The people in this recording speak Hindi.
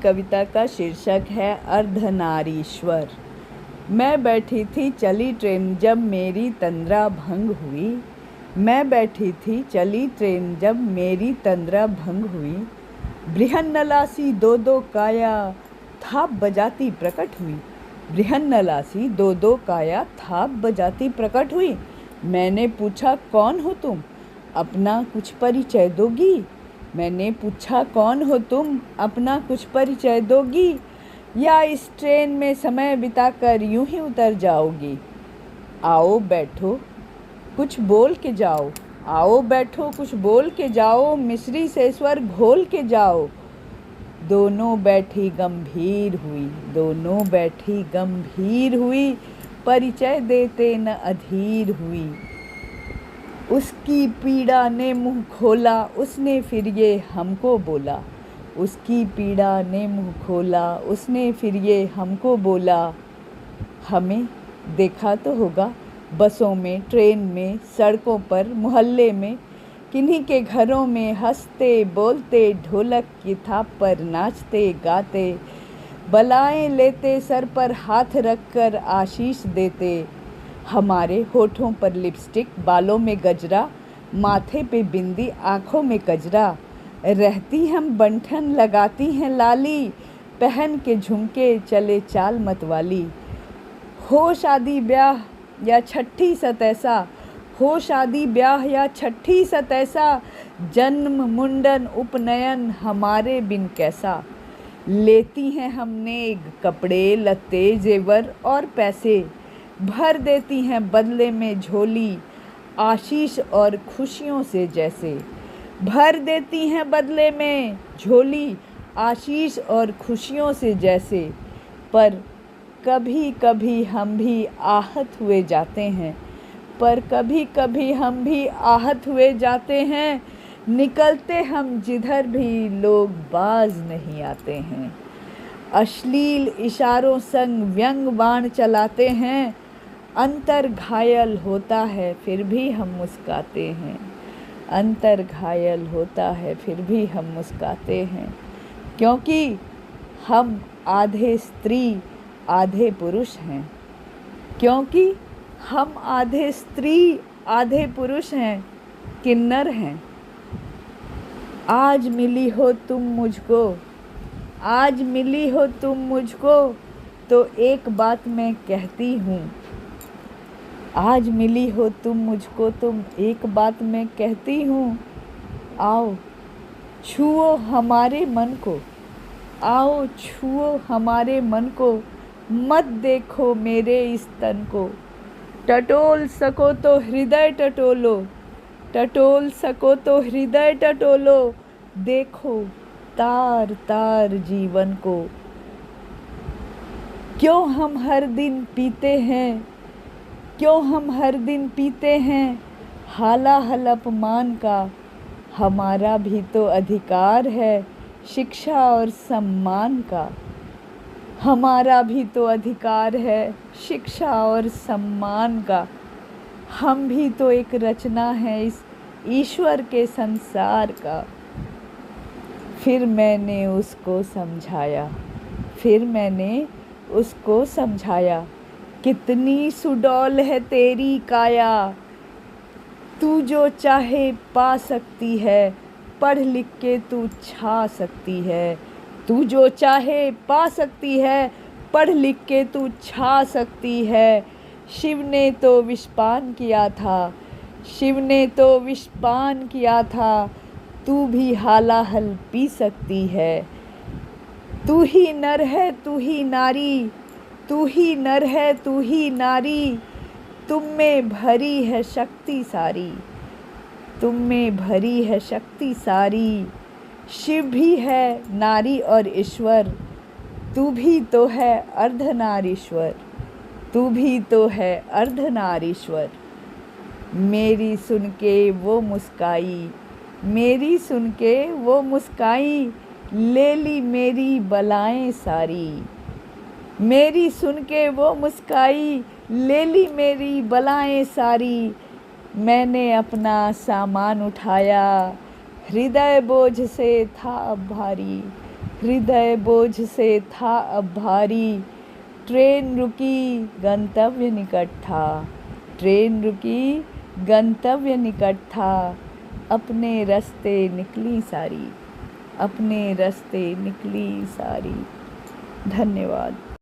कविता का शीर्षक है अर्धनारीश्वर। मैं बैठी थी चली ट्रेन जब मेरी तंद्रा भंग हुई। मैं बैठी थी चली ट्रेन जब मेरी तंद्रा भंग हुई। बृहन्नलासी दो दो काया थाप बजाती प्रकट हुई। बृहन्नलासी दो दो काया थाप बजाती प्रकट हुई। मैंने पूछा कौन हो तुम, अपना कुछ परिचय दोगी। मैंने पूछा कौन हो तुम, अपना कुछ परिचय दोगी, या इस ट्रेन में समय बिताकर यूं ही उतर जाओगी। आओ बैठो कुछ बोल के जाओ, आओ बैठो कुछ बोल के जाओ, मिश्री से स्वर घोल के जाओ। दोनों बैठी गंभीर हुई, दोनों बैठी गंभीर हुई, परिचय देते न अधीर हुई। उसकी पीड़ा ने मुँह खोला, उसने फिर ये हमको बोला। उसकी पीड़ा ने मुँह खोला, उसने फिर ये हमको बोला। हमें देखा तो होगा बसों में, ट्रेन में, सड़कों पर, मोहल्ले में, किन्हीं के घरों में, हंसते बोलते, ढोलक की थाप पर नाचते गाते, बलाएं लेते, सर पर हाथ रखकर आशीष देते। हमारे होठों पर लिपस्टिक, बालों में गजरा, माथे पे बिंदी, आँखों में कजरा। रहती हम बंठन लगाती हैं लाली, पहन के झुमके चले चाल मतवाली। हो शादी ब्याह या छठी सत ऐसा, हो शादी ब्याह या छठी सत ऐसा, जन्म मुंडन उपनयन हमारे बिन कैसा। लेती हैं हम नेग कपड़े लत्ते जेवर और पैसे, भर देती हैं बदले में झोली आशीष और खुशियों से जैसे। भर देती हैं बदले में झोली आशीष और खुशियों से जैसे। पर कभी कभी हम भी आहत हुए जाते हैं, पर कभी कभी हम भी आहत हुए जाते हैं। निकलते हम जिधर भी लोग बाज नहीं आते हैं। अश्लील इशारों संग व्यंग बाण चलाते हैं। अंतर घायल होता है फिर भी हम मुस्काते हैं। अंतर घायल होता है फिर भी हम मुस्काते हैं। क्योंकि हम आधे स्त्री आधे पुरुष हैं। क्योंकि हम आधे स्त्री आधे पुरुष हैं, किन्नर हैं। आज मिली हो तुम मुझको, आज मिली हो तुम मुझको, तो एक बात मैं कहती हूँ। आज मिली हो तुम मुझको, तुम एक बात मैं कहती हूँ। आओ छुओ हमारे मन को, आओ छुओ हमारे मन को, मत देखो मेरे इस तन को। टटोल सको तो हृदय टटोलो, टटोल सको तो हृदय टटोलो, देखो तार तार जीवन को। क्यों हम हर दिन पीते हैं, क्यों हम हर दिन पीते हैं हालाहल अपमान का। हमारा भी तो अधिकार है शिक्षा और सम्मान का। हमारा भी तो अधिकार है शिक्षा और सम्मान का। हम भी तो एक रचना है इस ईश्वर के संसार का। फिर मैंने उसको समझाया, फिर मैंने उसको समझाया, कितनी सुडौल है तेरी काया। तू जो चाहे पा सकती है, पढ़ लिख के तू छा सकती है। तू जो चाहे पा सकती है, पढ़ लिख के तू छा सकती है। शिव ने तो विषपान किया था, शिव ने तो विषपान किया था, तू भी हालाहल पी सकती है। तू ही नर है तू ही नारी, तू ही नर है तू ही नारी, तुम में भरी है शक्ति सारी, तुम में भरी है शक्ति सारी। शिव भी है नारी और ईश्वर, तू भी तो है अर्धनारीश्वर, तू भी तो है अर्धनारीश्वर। मेरी सुन के वो मुस्काई, मेरी सुन के वो मुस्काई, ले ली मेरी बलाएं सारी। मेरी सुन के वो मुस्काई, ले ली मेरी बलाएं सारी। मैंने अपना सामान उठाया, हृदय बोझ से था अब भारी, हृदय बोझ से था अब भारी। ट्रेन रुकी गंतव्य निकट था, ट्रेन रुकी गंतव्य निकट था। अपने रास्ते निकली सारी, अपने रास्ते निकली सारी। धन्यवाद।